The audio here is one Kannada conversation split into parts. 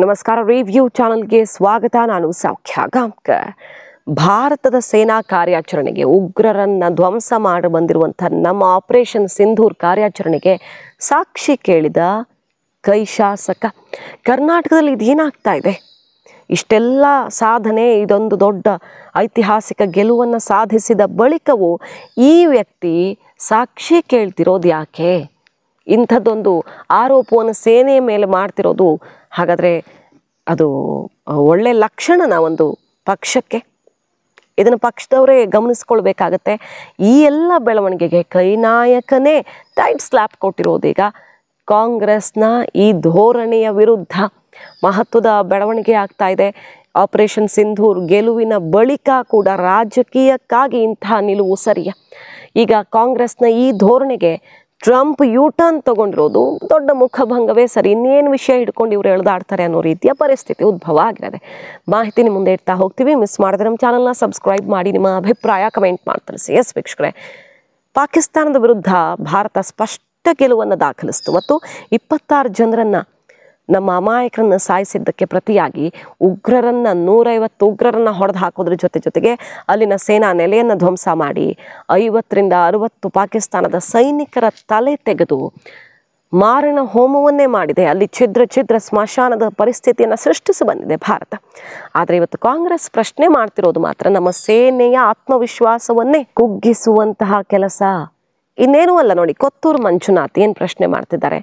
ನಮಸ್ಕಾರ. ರಿವ್ಯೂ ಚಾನಲ್ಗೆ ಸ್ವಾಗತ. ನಾನು ಸೌಖ್ಯ ಗಾಂವ್ಕರ್. ಭಾರತದ ಸೇನಾ ಕಾರ್ಯಾಚರಣೆಗೆ ಉಗ್ರರನ್ನ ಧ್ವಂಸ ಮಾಡಿ ಬಂದಿರುವಂಥ ನಮ್ಮ ಆಪರೇಷನ್ ಸಿಂಧೂರ್ ಕಾರ್ಯಾಚರಣೆಗೆ ಸಾಕ್ಷಿ ಕೇಳಿದ ಕೈ ಶಾಸಕ. ಕರ್ನಾಟಕದಲ್ಲಿ ಇದೇನಾಗ್ತಾ ಇದೆ? ಇಷ್ಟೆಲ್ಲ ಸಾಧನೆ, ಇದೊಂದು ದೊಡ್ಡ ಐತಿಹಾಸಿಕ ಗೆಲುವನ್ನು ಸಾಧಿಸಿದ ಬಳಿಕವೂ ಈ ವ್ಯಕ್ತಿ ಸಾಕ್ಷಿ ಕೇಳ್ತಿರೋದು ಯಾಕೆ? ಇಂಥದ್ದೊಂದು ಆರೋಪವನ್ನು ಸೇನೆಯ ಮೇಲೆ ಮಾಡ್ತಿರೋದು ಹಾಗಾದರೆ ಅದು ಒಳ್ಳೆ ಲಕ್ಷಣನ ಒಂದು ಪಕ್ಷಕ್ಕೆ? ಇದನ್ನು ಪಕ್ಷದವರೇ ಗಮನಿಸ್ಕೊಳ್ಬೇಕಾಗತ್ತೆ. ಈ ಎಲ್ಲ ಬೆಳವಣಿಗೆಗೆ ಕೈ ನಾಯಕನೇ ಟೈಟ್ ಸ್ಲ್ಯಾಪ್ ಕೊಟ್ಟಿರೋದೀಗ ಕಾಂಗ್ರೆಸ್ನ ಈ ಧೋರಣೆಯ ವಿರುದ್ಧ ಮಹತ್ವದ ಬೆಳವಣಿಗೆ ಆಗ್ತಾ ಇದೆ. ಆಪರೇಷನ್ ಸಿಂಧೂರ್ ಗೆಲುವಿನ ಬಳಿಕ ಕೂಡ ರಾಜಕೀಯಕ್ಕಾಗಿ ಇಂತಹ ನಿಲುವು ಸರಿಯ? ಈಗ ಕಾಂಗ್ರೆಸ್ನ ಈ ಧೋರಣೆಗೆ ಟ್ರಂಪ್ ಯೂಟರ್ನ್ ತಗೊಂಡಿರೋದು ದೊಡ್ಡ ಮುಖಭಂಗವೇ ಸರಿ. ಇನ್ನೇನು ವಿಷಯ ಹಿಡ್ಕೊಂಡು ಇವರು ಎಳೆದಾಡ್ತಾರೆ ಅನ್ನೋ ರೀತಿಯ ಪರಿಸ್ಥಿತಿ ಉದ್ಭವ ಆಗಿರೋದೆ. ಮಾಹಿತಿ ನಿಮ್ಮ ಮುಂದೆ ಇಡ್ತಾ ಹೋಗ್ತೀವಿ. ಮಿಸ್ ಮಾಡಿದ್ರೆ ನಮ್ಮ ಚಾನಲ್ನ ಸಬ್ಸ್ಕ್ರೈಬ್ ಮಾಡಿ, ನಿಮ್ಮ ಅಭಿಪ್ರಾಯ ಕಮೆಂಟ್ ಮಾಡಿ ತಿಳಿಸಿ. ಎಸ್ ವೀಕ್ಷಕರೇ, ಪಾಕಿಸ್ತಾನದ ವಿರುದ್ಧ ಭಾರತ ಸ್ಪಷ್ಟ ಗೆಲುವನ್ನು ದಾಖಲಿಸಿತು ಮತ್ತು 26 ಜನರನ್ನು, ನಮ್ಮ ಅಮಾಯಕರನ್ನು ಸಾಯಿಸಿದ್ದಕ್ಕೆ ಪ್ರತಿಯಾಗಿ 150 ಉಗ್ರರನ್ನು ಹೊಡೆದು ಹಾಕೋದ್ರ ಜೊತೆಗೆ ಅಲ್ಲಿನ ಸೇನಾ ನೆಲೆಯನ್ನು ಧ್ವಂಸ ಮಾಡಿ 50ರಿಂದ 60 ಪಾಕಿಸ್ತಾನದ ಸೈನಿಕರ ತಲೆ ತೆಗೆದು ಮಾರಣ ಹೋಮವನ್ನೇ ಮಾಡಿದೆ. ಅಲ್ಲಿ ಛಿದ್ರ ಸ್ಮಶಾನದ ಪರಿಸ್ಥಿತಿಯನ್ನು ಸೃಷ್ಟಿಸಿ ಬಂದಿದೆ ಭಾರತ. ಆದರೆ ಇವತ್ತು ಕಾಂಗ್ರೆಸ್ ಪ್ರಶ್ನೆ ಮಾಡ್ತಿರೋದು ಮಾತ್ರ ನಮ್ಮ ಸೇನೆಯ ಆತ್ಮವಿಶ್ವಾಸವನ್ನೇ ಕುಗ್ಗಿಸುವಂತಹ ಕೆಲಸ, ಇನ್ನೇನೂ ಅಲ್ಲ. ನೋಡಿ, ಕೊತ್ತೂರು ಮಂಜುನಾಥ್ ಏನು ಪ್ರಶ್ನೆ ಮಾಡ್ತಿದ್ದಾರೆ.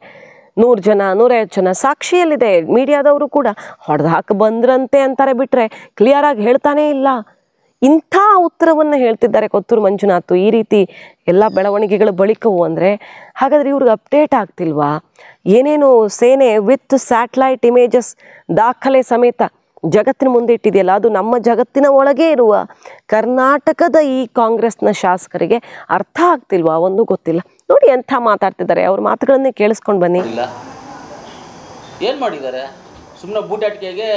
100 ಜನ 150 ಜನ ಸಾಕ್ಷಿಯಲ್ಲಿದೆ. ಮೀಡಿಯಾದವರು ಕೂಡ ಹೊಡೆದು ಹಾಕಿ ಬಂದ್ರಂತೆ ಅಂತಾರೆ, ಬಿಟ್ಟರೆ ಕ್ಲಿಯರಾಗಿ ಹೇಳ್ತಾನೇ ಇಲ್ಲ. ಇಂಥ ಉತ್ತರವನ್ನು ಹೇಳ್ತಿದ್ದಾರೆ ಕೊತ್ತೂರು ಮಂಜುನಾಥ್. ಈ ರೀತಿ ಎಲ್ಲ ಬೆಳವಣಿಗೆಗಳ ಬಳಿಕವು ಅಂದರೆ ಹಾಗಾದರೆ ಇವ್ರಿಗೆ ಅಪ್ಡೇಟ್ ಆಗ್ತಿಲ್ವಾ? ಏನೇನು ಸೇನೆ ವಿತ್ ಸ್ಯಾಟಲೈಟ್ ಇಮೇಜಸ್ ದಾಖಲೆ ಸಮೇತ ಜಗತ್ತಿನ ಮುಂದೆ ಇಟ್ಟಿದೆಯಲ್ಲ, ಅದು ನಮ್ಮ ಜಗತ್ತಿನ ಒಳಗೆ ಇರುವ ಕರ್ನಾಟಕದ ಈ ಕಾಂಗ್ರೆಸ್ನ ಶಾಸಕರಿಗೆ ಅರ್ಥ ಆಗ್ತಿಲ್ವಾ? ಒಂದು ಗೊತ್ತಿಲ್ಲ. ನೋಡಿ ಎಂಥ ಮಾತಾಡ್ತಿದ್ದಾರೆ. ಅವ್ರ ಮಾತುಗಳನ್ನೇ ಕೇಳಿಸ್ಕೊಂಡು ಬನ್ನಿ. ಏನು ಮಾಡಿದ್ದಾರೆ? ಸುಮ್ಮನೆ ಬೂಟಾಟಿಕೆಗೆ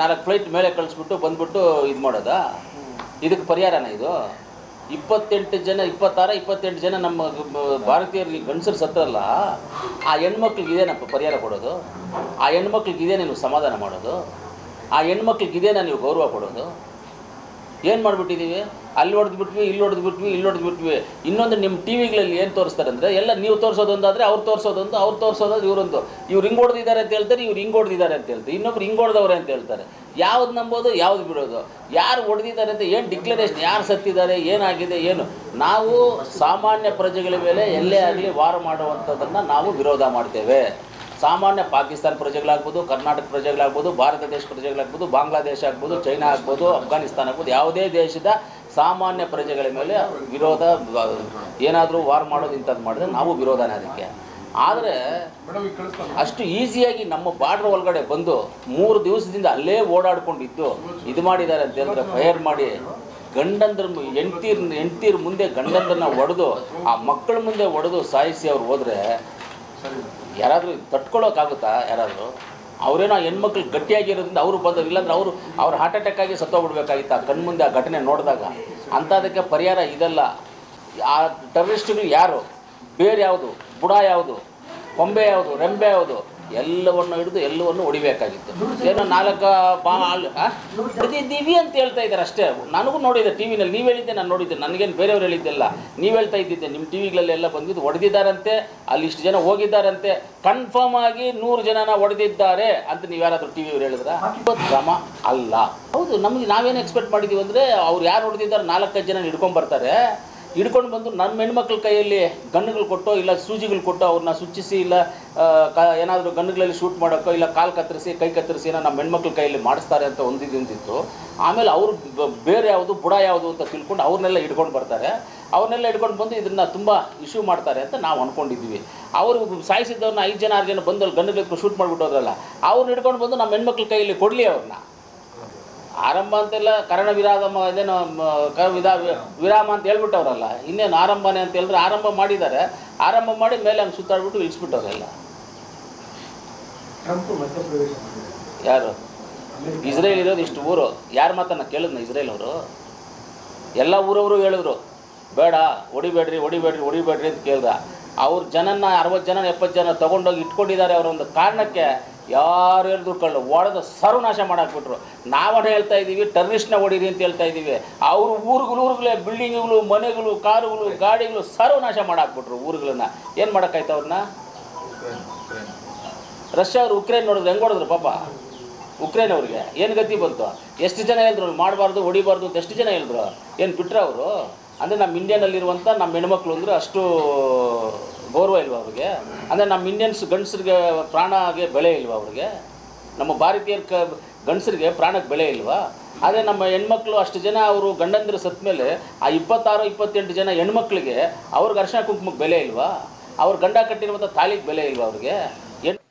4 ಫ್ಲೈಟ್ ಮೇಲೆ ಕಳಿಸ್ಬಿಟ್ಟು ಬಂದ್ಬಿಟ್ಟು ಇದು ಮಾಡೋದಾ? ಇದಕ್ಕೆ ಪರಿಹಾರನ ಇದು? 26 ಜನ ನಮ್ಮ ಭಾರತೀಯರಿಗೆ ಗಂಡಸರು ಸತ್ತರಲ್ಲ, ಆ ಹೆಣ್ಮಕ್ಳಿಗೆ ಇದೇನಪ್ಪ ಪರಿಹಾರ ಕೊಡೋದು? ಆ ಹೆಣ್ಮಕ್ಳಿಗೆ ಇದೇನೇ ನೀವು ಸಮಾಧಾನ ಮಾಡೋದು? ಆ ಹೆಣ್ಮಕ್ಳಿಗೆ ಇದೇನ ನೀವು ಗೌರವ ಕೊಡೋದು? ಏನು ಮಾಡಿಬಿಟ್ಟಿದ್ದೀವಿ? ಅಲ್ಲಿ ಹೊಡೆದ್ಬಿಟ್ವಿ, ಇಲ್ಲಿ ಹೊಡೆದ್ಬಿಟ್ವಿ. ಇನ್ನೊಂದು ನಿಮ್ಮ ಟಿ ವಿಗಳಲ್ಲಿ ಏನು ತೋರಿಸ್ತಾರೆ ಅಂದರೆ, ಎಲ್ಲ ನೀವು ತೋರಿಸೋದೊಂದಾದರೆ ಅವ್ರು ತೋರಿಸೋದೊಂದು, ಅವ್ರು ತೋರಿಸೋದು ಇವರೊಂದು. ಇವ್ರು ಹಿಂಗೆ ಹೊಡೆದಿದ್ದಾರೆ ಅಂತ ಹೇಳ್ತಾರೆ, ಇವ್ರು ಹಿಂಗೆ ಹೊಡೆದಿದ್ದಾರೆ ಅಂತ ಹೇಳ್ತಾರೆ, ಇನ್ನೊಬ್ರು ಹಿಂಗೆ ಹೊಡೆದವ್ರೆ ಅಂತ ಹೇಳ್ತಾರೆ. ಯಾವ್ದು ನಂಬೋದು, ಯಾವ್ದು ಬಿಡೋದು? ಯಾರು ಹೊಡೆದಿದ್ದಾರೆ ಅಂತ ಏನು ಡಿಕ್ಲರೇಷನ್, ಯಾರು ಸತ್ತಿದ್ದಾರೆ, ಏನಾಗಿದೆ, ಏನು? ನಾವು ಸಾಮಾನ್ಯ ಪ್ರಜೆಗಳ ಮೇಲೆ ಎಲ್ಲೇ ಆಗಲಿ ವಾರ ಮಾಡುವಂಥದ್ದನ್ನು ನಾವು ವಿರೋಧ ಮಾಡ್ತೇವೆ. ಸಾಮಾನ್ಯ ಪಾಕಿಸ್ತಾನ ಪ್ರಜೆಗಳಾಗ್ಬೋದು, ಕರ್ನಾಟಕ ಪ್ರಜೆಗಳಾಗ್ಬೋದು, ಭಾರತ ದೇಶ ಪ್ರಜೆಗಳಾಗ್ಬೋದು, ಬಾಂಗ್ಲಾದೇಶ ಆಗ್ಬೋದು, ಚೈನಾ ಆಗ್ಬೋದು, ಅಫ್ಘಾನಿಸ್ತಾನ ಆಗ್ಬೋದು, ಯಾವುದೇ ದೇಶದ ಸಾಮಾನ್ಯ ಪ್ರಜೆಗಳ ಮೇಲೆ ವಿರೋಧ, ಏನಾದರೂ ವಾರ್ ಮಾಡೋದು ಇಂಥದ್ದು ಮಾಡಿದ್ರೆ ನಾವು ವಿರೋಧನೇ ಅದಕ್ಕೆ. ಆದರೆ ಅಷ್ಟು ಈಸಿಯಾಗಿ ನಮ್ಮ ಬಾರ್ಡ್ರ್ ಒಳಗಡೆ ಬಂದು 3 ದಿವಸದಿಂದ ಅಲ್ಲೇ ಓಡಾಡ್ಕೊಂಡಿದ್ದು ಇದು ಮಾಡಿದ್ದಾರೆ ಅಂತ ಹೇಳಿದ್ರೆ, ಫೈರ್ ಮಾಡಿ ಗಂಡಂದ್ರ ಹೆಂಡ್ತೀರ ಮುಂದೆ ಗಂಡಂದ್ರನ್ನ ಹೊಡೆದು, ಆ ಮಕ್ಕಳ ಮುಂದೆ ಹೊಡೆದು ಸಾಯಿಸಿ ಅವ್ರು ಹೋದರೆ ಯಾರಾದರೂ ತಟ್ಕೊಳ್ಳೋಕ್ಕಾಗುತ್ತಾ? ಯಾರಾದರೂ ಅವರೇನೋ ಹೆಣ್ಮಕ್ಳು ಗಟ್ಟಿಯಾಗಿರೋದ್ರಿಂದ ಅವರು ಬಂದರು, ಇಲ್ಲಾಂದ್ರೆ ಅವ್ರು ಹಾರ್ಟ್ ಅಟ್ಯಾಕ್ ಆಗಿ ಸತ್ತೋಗ್ಬಿಡ್ಬೇಕಾಗಿತ್ತು ಆ ಕಣ್ಮುಂದೆ ಆ ಘಟನೆ ನೋಡಿದಾಗ. ಅಂಥದಕ್ಕೆ ಪರಿಹಾರ ಇದೆಲ್ಲ. ಆ ಟೆರರಿಸ್ಟ್ಗಳು ಯಾರು, ಬೇರೆ ಯಾವುದು, ಬುಡ ಯಾವುದು, ಕೊಂಬೆ ಯಾವುದು, ರೆಂಬೆ ಯಾವುದು, ಎಲ್ಲವನ್ನು ಹಿಡಿದು ಎಲ್ಲವನ್ನು ಹೊಡಿಬೇಕಾಗಿತ್ತು. ಏನೋ 4 ಹೊಡೆದಿದ್ದೀವಿ ಅಂತ ಹೇಳ್ತಾ ಇದ್ದಾರೆ ಅಷ್ಟೇ. ನನಗೂ ನೋಡಿದ್ದೆ ಟಿ ವಿನಲ್ಲಿ, ನೀವು ಹೇಳಿದ್ದೆ, ನಾನು ನೋಡಿದ್ದೆ, ನನಗೇನು ಬೇರೆಯವ್ರು ಹೇಳಿದ್ದೆಲ್ಲ, ನೀವು ಹೇಳ್ತಾ ಇದ್ದಿದ್ದೆ. ನಿಮ್ಮ ಟಿ ವಿಗಳಲ್ಲೆಲ್ಲ ಬಂದಿದ್ದು ಹೊಡೆದಿದ್ದಾರಂತೆ, ಅಲ್ಲಿ ಇಷ್ಟು ಜನ ಹೋಗಿದ್ದಾರಂತೆ, ಕನ್ಫರ್ಮ್ ಆಗಿ 100 ಜನನ ಹೊಡೆದಿದ್ದಾರೆ ಅಂತ ನೀವು ಯಾರಾದರೂ ಟಿ ವಿಯವ್ರು ಹೇಳಿದ್ರ? ಕ್ರಮ ಅಲ್ಲ. ಹೌದು, ನಾವೇನು ಎಕ್ಸ್ಪೆಕ್ಟ್ ಮಾಡಿದ್ದೀವಿ ಅಂದರೆ, ಅವ್ರು ಯಾರು ಹೊಡೆದಿದ್ದಾರೆ 4-5 ಜನ ಹಿಡ್ಕೊಂಡು ಬಂದು ನಮ್ಮ ಹೆಣ್ಮಕ್ಳ ಕೈಯಲ್ಲಿ ಗನ್ನುಗಳು ಕೊಟ್ಟೋ ಇಲ್ಲ ಸೂಜಿಗಳು ಕೊಟ್ಟೋ ಅವ್ರನ್ನ ಸುಚ್ಚಿಸಿ, ಇಲ್ಲ ಏನಾದರೂ ಗನ್ನುಗಳಲ್ಲಿ ಶೂಟ್ ಮಾಡೋಕ್ಕೋ, ಇಲ್ಲ ಕಾಲು ಕತ್ತರಿಸಿ ಕೈ ಕತ್ತರಿಸಿ ಏನೋ ನಮ್ಮ ಹೆಣ್ಮಕ್ಳ ಕೈಯಲ್ಲಿ ಮಾಡಿಸ್ತಾರೆ ಅಂತ ಒಂದಿದ್ದಿತ್ತು. ಆಮೇಲೆ ಅವರು ಬೇರೆ ಯಾವುದು, ಬುಡ ಯಾವುದು ಅಂತ ತಿಳ್ಕೊಂಡು ಅವ್ರನ್ನೆಲ್ಲ ಹಿಡ್ಕೊಂಡು ಬರ್ತಾರೆ. ಅವ್ರನ್ನೆಲ್ಲ ಹಿಡ್ಕೊಂಡು ಬಂದು ಇದನ್ನು ತುಂಬ ಇಶ್ಯೂ ಮಾಡ್ತಾರೆ ಅಂತ ನಾವು ಅಂದ್ಕೊಂಡಿದ್ವಿ. ಅವರು ಸಾಯಿಸಿದ್ದವ್ರನ್ನ 5 ಜನ 6 ಜನ ಬಂದು ಅಲ್ಲಿ ಗನ್ನುಗಳು ಶೂಟ್ ಮಾಡಿಬಿಟ್ಟೋದ್ರಲ್ಲ, ಅವ್ರನ್ನ ಹಿಡ್ಕೊಂಡು ಬಂದು ನಮ್ಮ ಹೆಣ್ಮಕ್ಳ ಕೈಯಲ್ಲಿ ಕೊಡಲಿ. ಅವ್ರನ್ನ ಆರಂಭ ಅಂತೆಲ್ಲ ಇದೇನೋ ವಿರಾಮ ಅಂತ ಹೇಳ್ಬಿಟ್ಟವ್ರಲ್ಲ, ಇನ್ನೇನು ಆರಂಭನೇ ಅಂತ ಹೇಳಿದ್ರೆ ಆರಂಭ ಮಾಡಿದ್ದಾರೆ. ಆರಂಭ ಮಾಡಿ ಮೇಲೆ ಹಂಗೆ ಸುತ್ತಾಡ್ಬಿಟ್ಟು ಇಳಿಸ್ಬಿಟ್ಟವ್ರೆಲ್ಲ. ಯಾರು? ಇಸ್ರೇಲ್ ಇರೋದು ಇಷ್ಟು ಊರು. ಯಾರ ಮಾತನ್ನು ಕೇಳಿದ್ನ ಇಸ್ರೇಲ್ ಅವರು? ಎಲ್ಲ ಊರವರು ಹೇಳಿದ್ರು ಬೇಡ, ಹೊಡಿಬೇಡ್ರಿ ಅಂತ ಕೇಳಿದ. ಅವ್ರ ಜನನ 60 ಜನ 70 ಜನ ತೊಗೊಂಡೋಗಿ ಇಟ್ಕೊಂಡಿದ್ದಾರೆ. ಅವರೊಂದು ಕಾರಣಕ್ಕೆ ಯಾರು ಹೇಳಿದ್ರು ಕಳ್ಳು ಹೊಡೆದು ಸರ್ವನಾಶ ಮಾಡಾಕ್ಬಿಟ್ರು. ನಾವೇ ಹೇಳ್ತಾ ಇದ್ದೀವಿ ಟೆರರಿಸ್ಟ್ನ ಹೊಡೀರಿ ಅಂತ ಹೇಳ್ತಾ ಇದ್ದೀವಿ. ಅವರು ಊರುಗಳೇ ಬಿಲ್ಡಿಂಗ್ಗಳು, ಮನೆಗಳು, ಕಾರುಗಳು, ಗಾಡಿಗಳು ಸರ್ವನಾಶ ಮಾಡಾಕ್ಬಿಟ್ರು ಊರುಗಳನ್ನ. ಏನು ಮಾಡೋಕ್ಕಾಯ್ತು ಅವ್ರನ್ನ? ರಷ್ಯಾ ಅವರು ಉಕ್ರೇನ್ ನೋಡಿದ್ರು ಹೆಂಗೆ ಹೊಡೆದ್ರು ಪಾಪ. ಉಕ್ರೇನ್ ಅವ್ರಿಗೆ ಏನು ಗತಿ ಬಂತು? ಎಷ್ಟು ಜನ ಹೇಳಿದ್ರು ಮಾಡಬಾರ್ದು, ಹೊಡಿಬಾರ್ದು ಅಂತ ಎಷ್ಟು ಜನ ಹೇಳಿದ್ರು? ಏನು ಬಿಟ್ಟರೆ ಅವರು? ಅಂದರೆ ನಮ್ಮ ಇಂಡಿಯಾನಲ್ಲಿರುವಂಥ ನಮ್ಮ ಹೆಣ್ಮಕ್ಳು ಅಂದರೆ ಅಷ್ಟು ಗೌರವ ಇಲ್ವಾ ಅವ್ರಿಗೆ? ಅಂದರೆ ನಮ್ಮ ಇಂಡಿಯನ್ಸ್ ಗಂಡಸರಿಗೆ ಪ್ರಾಣಗೆ ಬೆಲೆ ಇಲ್ವಾ ಅವ್ರಿಗೆ? ನಮ್ಮ ಭಾರತೀಯರ ಗಂಡಸರಿಗೆ ಪ್ರಾಣಕ್ಕೆ ಬೆಲೆ ಇಲ್ವಾ? ಆದರೆ ನಮ್ಮ ಹೆಣ್ಮಕ್ಳು ಅಷ್ಟು ಜನ ಅವರು ಗಂಡಂದಿರು ಸತ್ತ ಮೇಲೆ ಆ 26-28 ಜನ ಹೆಣ್ಮಕ್ಳಿಗೆ ಅವ್ರಿಗೆ ಅರ್ಶಿನ ಕುಂಕುಮಕ್ಕೆ ಬೆಲೆ ಇಲ್ವಾ? ಅವ್ರ ಗಂಡ ಕಟ್ಟಿರುವಂಥ ತಾಳಿಗೆ ಬೆಲೆ ಇಲ್ವಾ ಅವ್ರಿಗೆ?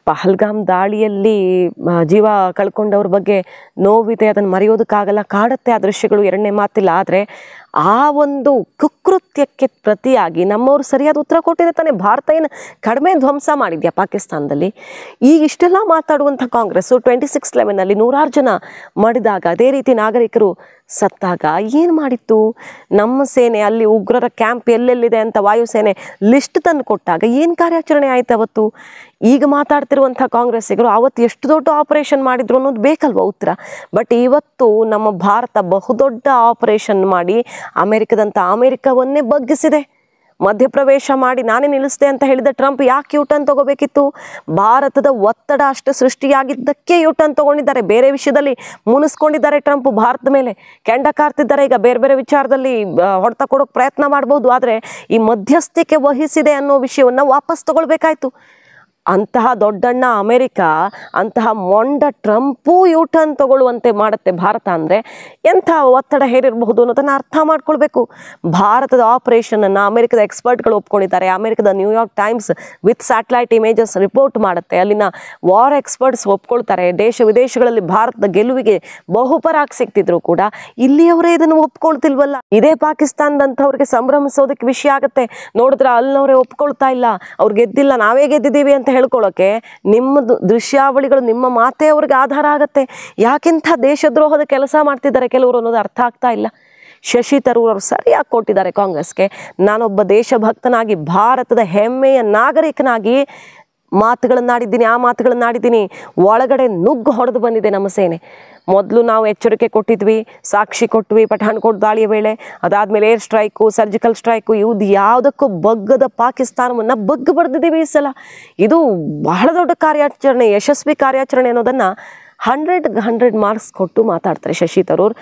ಪಹಲ್ಗಾಮ್ ದಾಳಿಯಲ್ಲಿ ಜೀವ ಕಳ್ಕೊಂಡವ್ರ ಬಗ್ಗೆ ನೋವಿದೆ, ಅದನ್ನು ಮರೆಯೋದಕ್ಕಾಗಲ್ಲ, ಕಾಡುತ್ತೆ ಆ ದೃಶ್ಯಗಳು, ಎರಡನೇ ಮಾತಿಲ್ಲ. ಆದರೆ ಆ ಒಂದು ಕುಕೃತ್ಯಕ್ಕೆ ಪ್ರತಿಯಾಗಿ ನಮ್ಮವರು ಸರಿಯಾದ ಉತ್ತರ ಕೊಟ್ಟಿದೆ ತಾನೆ. ಭಾರತ ಏನು ಕಡಿಮೆ ಧ್ವಂಸ ಮಾಡಿದ್ಯಾ ಪಾಕಿಸ್ತಾನದಲ್ಲಿ? ಈಗ ಇಷ್ಟೆಲ್ಲ ಮಾತಾಡುವಂಥ ಕಾಂಗ್ರೆಸ್ಸು 26/11 100 ಜನ ಮಡಿದಾಗ, ಅದೇ ರೀತಿ ನಾಗರಿಕರು ಸತ್ತಾಗ ಏನು ಮಾಡಿತ್ತು ನಮ್ಮ ಸೇನೆ? ಅಲ್ಲಿ ಉಗ್ರರ ಕ್ಯಾಂಪ್ ಎಲ್ಲೆಲ್ಲಿದೆ ಅಂತ ವಾಯುಸೇನೆ ಲಿಸ್ಟ್ ತಂದು ಕೊಟ್ಟಾಗ ಏನು ಕಾರ್ಯಾಚರಣೆ ಆಯ್ತು ಅವತ್ತು? ಈಗ ಮಾತಾಡ್ತಿರುವಂಥ ಕಾಂಗ್ರೆಸ್ಸಿಗರು ಅವತ್ತು ಎಷ್ಟು ದೊಡ್ಡ ಆಪರೇಷನ್ ಮಾಡಿದ್ರು ಅನ್ನೋದು ಬೇಕಲ್ವ ಉತ್ತರ. ಬಟ್ ಇವತ್ತು ನಮ್ಮ ಭಾರತ ಬಹುದೊಡ್ಡ ಆಪರೇಷನ್ ಮಾಡಿ ಅಮೆರಿಕವನ್ನೇ ಬಗ್ಗಿಸಿದೆ. ಮಧ್ಯಪ್ರವೇಶ ಮಾಡಿ ನಾನೇ ನಿಲ್ಲಿಸಿದೆ ಅಂತ ಹೇಳಿದ ಟ್ರಂಪ್ ಯಾಕೆ ಯೂಟರ್ನ್ ತಗೋಬೇಕಿತ್ತು? ಭಾರತದ ಒತ್ತಡ ಅಷ್ಟು ಸೃಷ್ಟಿಯಾಗಿದ್ದಕ್ಕೆ ಯೂಟರ್ನ್ ತಗೊಂಡಿದ್ದಾರೆ. ಬೇರೆ ವಿಷಯದಲ್ಲಿ ಮುನಿಸ್ಕೊಂಡಿದ್ದಾರೆ ಟ್ರಂಪ್ ಭಾರತದ ಮೇಲೆ, ಕೆಂಡ ಕಾರ್ತಿದ್ದಾರೆ. ಈಗ ಬೇರೆ ಬೇರೆ ವಿಚಾರದಲ್ಲಿ ಹೊಡೆತ ಕೊಡೋಕೆ ಪ್ರಯತ್ನ ಮಾಡ್ಬೋದು, ಆದರೆ ಈ ಮಧ್ಯಸ್ಥಿಕೆ ವಹಿಸಿದೆ ಅನ್ನೋ ವಿಷಯವನ್ನು ವಾಪಸ್ ತಗೊಳ್ಬೇಕಾಯ್ತು. ಅಂತಹ ದೊಡ್ಡಣ್ಣ ಅಮೆರಿಕ, ಅಂತಹ ಮೊಂಡ ಟ್ರಂಪು ಯೂಟರ್ನ್ ತಗೊಳ್ಳುವಂತೆ ಮಾಡುತ್ತೆ ಭಾರತ ಅಂದರೆ ಎಂಥ ಒತ್ತಡ ಹೇರಿರಬಹುದು ಅನ್ನೋದನ್ನು ಅರ್ಥ ಮಾಡ್ಕೊಳ್ಬೇಕು. ಭಾರತದ ಆಪರೇಷನನ್ನು ಅಮೆರಿಕದ ಎಕ್ಸ್ಪರ್ಟ್ಗಳು ಒಪ್ಕೊಂಡಿದ್ದಾರೆ. ಅಮೆರಿಕದ New York times with satellite images report ಮಾಡುತ್ತೆ. ಅಲ್ಲಿನ ವಾರ್ ಎಕ್ಸ್ಪರ್ಟ್ಸ್ ಒಪ್ಕೊಳ್ತಾರೆ. ದೇಶ ವಿದೇಶಗಳಲ್ಲಿ ಭಾರತದ ಗೆಲುವಿಗೆ ಬಹುಪರಾಗಿ ಸಿಗ್ತಿದ್ರು ಕೂಡ ಇಲ್ಲಿಯವರೇ ಇದನ್ನು ಒಪ್ಕೊಳ್ತಿಲ್ವಲ್ಲ. ಇದೇ ಪಾಕಿಸ್ತಾನದಂಥವ್ರಿಗೆ ಸಂಭ್ರಮಿಸೋದಕ್ಕೆ ವಿಷಯ ಆಗುತ್ತೆ. ನೋಡಿದ್ರೆ ಅಲ್ಲಿನವರೇ ಒಪ್ಕೊಳ್ತಾ ಇಲ್ಲ, ಅವ್ರು ಗೆದ್ದಿಲ್ಲ, ನಾವೇ ಗೆದ್ದಿದ್ದೀವಿ ಅಂತ ಹೇಳ್ಕೊಳ್ಳೋಕೆ ನಿಮ್ಮದು ದೃಶ್ಯಾವಳಿಗಳು, ನಿಮ್ಮ ಮಾತೇ ಅವ್ರಿಗೆ ಆಧಾರ ಆಗುತ್ತೆ. ಯಾಕೆಂಥ ದೇಶದ್ರೋಹದ ಕೆಲಸ ಮಾಡ್ತಿದ್ದಾರೆ ಕೆಲವರು ಅನ್ನೋದು ಅರ್ಥ ಆಗ್ತಾ ಇಲ್ಲ. ಶಶಿ ತರೂರ್ ಅವರು ಸರಿಯಾಗಿ ಕೊಟ್ಟಿದ್ದಾರೆ ಕಾಂಗ್ರೆಸ್ಗೆ. ನಾನೊಬ್ಬ ದೇಶಭಕ್ತನಾಗಿ, ಭಾರತದ ಹೆಮ್ಮೆಯ ನಾಗರಿಕನಾಗಿ ಮಾತುಗಳನ್ನಾಡಿದ್ದೀನಿ, ಆ ಮಾತುಗಳನ್ನಾಡಿದ್ದೀನಿ. ಒಳಗಡೆ ನುಗ್ಗು ಹೊಡೆದು ಬಂದಿದೆ ನಮ್ಮ ಸೇನೆ. ಮೊದಲು ನಾವು ಎಚ್ಚರಿಕೆ ಕೊಟ್ಟಿದ್ವಿ, ಸಾಕ್ಷಿ ಕೊಟ್ವಿ ಪಠಾಣ್ಕೋಟ್ ದಾಳಿಯ ವೇಳೆ. ಅದಾದಮೇಲೆ ಏರ್ ಸ್ಟ್ರೈಕು, ಸರ್ಜಿಕಲ್ ಸ್ಟ್ರೈಕು, ಇವ್ದು ಯಾವುದಕ್ಕೂ ಬಗ್ಗದ ಪಾಕಿಸ್ತಾನವನ್ನು ಬಗ್ಗು ಬರೆದಿದ್ದೀವಿ ಈ ಸಲ. ಇದು ಬಹಳ ದೊಡ್ಡ ಕಾರ್ಯಾಚರಣೆ, ಯಶಸ್ವಿ ಕಾರ್ಯಾಚರಣೆ ಅನ್ನೋದನ್ನು 100 ಮಾರ್ಕ್ಸ್ ಕೊಟ್ಟು ಮಾತಾಡ್ತಾರೆ ಶಶಿ ತರೂರ್.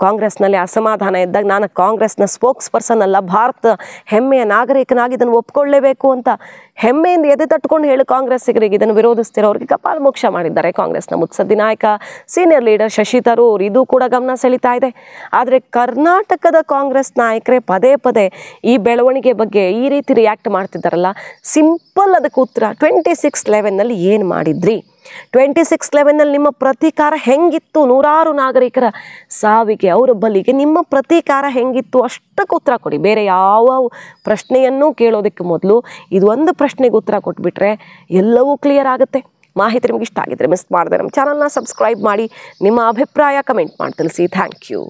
ಕಾಂಗ್ರೆಸ್ನಲ್ಲಿ ಅಸಮಾಧಾನ ಇದ್ದಾಗ ನಾನು ಕಾಂಗ್ರೆಸ್ನ ಸ್ಪೋಕ್ಸ್ ಪರ್ಸನ್ ಅಲ್ಲ, ಭಾರತ ಹೆಮ್ಮೆಯ ನಾಗರಿಕನಾಗಿ ಇದನ್ನು ಒಪ್ಕೊಳ್ಳೇಬೇಕು ಅಂತ ಹೆಮ್ಮೆಯಿಂದ ಎದೆ ತಟ್ಕೊಂಡು ಹೇಳಿ ಕಾಂಗ್ರೆಸ್ಸಿಗರಿಗೆ ಇದನ್ನು ವಿರೋಧಿಸ್ತಿರೋರಿಗೆ ಕಪಾಳಮೋಕ್ಷ ಮಾಡಿದ್ದಾರೆ ಕಾಂಗ್ರೆಸ್ನ ಮುತ್ಸದ್ದಿ ನಾಯಕ, ಸೀನಿಯರ್ ಲೀಡರ್ ಶಶಿ ತರೂರ್. ಇದು ಕೂಡ ಗಮನ ಸೆಳೀತಾ ಇದೆ. ಆದರೆ ಕರ್ನಾಟಕದ ಕಾಂಗ್ರೆಸ್ ನಾಯಕರೇ ಪದೇ ಪದೇ ಈ ಬೆಳವಣಿಗೆ ಬಗ್ಗೆ ಈ ರೀತಿ ರಿಯಾಕ್ಟ್ ಮಾಡ್ತಿದ್ದಾರಲ್ಲ, ಸಿಂಪಲ್ ಅದಕ್ಕೆ ಉತ್ತರ 26/11 ಏನು ಮಾಡಿದ್ರಿ? 26/11 ನಿಮ್ಮ ಪ್ರತೀಕಾರ ಹೆಂಗಿತ್ತು? 100 ನಾಗರಿಕರ ಸಾವಿಗೆ, ಅವರ ಬಲಿಗೆ ನಿಮ್ಮ ಪ್ರತೀಕಾರ ಹೆಂಗಿತ್ತು? ಅಷ್ಟಕ್ಕೆ ಉತ್ತರ ಕೊಡಿ. ಬೇರೆ ಯಾವ ಪ್ರಶ್ನೆಯನ್ನೂ ಕೇಳೋದಕ್ಕೆ ಮೊದಲು ಇದು ಒಂದು ಪ್ರಶ್ನೆಗೆ ಉತ್ತರ ಕೊಟ್ಬಿಟ್ರೆ ಎಲ್ಲವೂ ಕ್ಲಿಯರ್ ಆಗುತ್ತೆ. ಮಾಹಿತಿ ನಿಮ್ಗೆ ಇಷ್ಟ ಆಗಿದ್ರೆ ಮಿಸ್ ಮಾಡದೆ ನಮ್ಮ ಚಾನಲ್ನ ಸಬ್ಸ್ಕ್ರೈಬ್ ಮಾಡಿ, ನಿಮ್ಮ ಅಭಿಪ್ರಾಯ ಕಮೆಂಟ್ ಮಾಡಿ ತಿಳಿಸಿ. Thank you.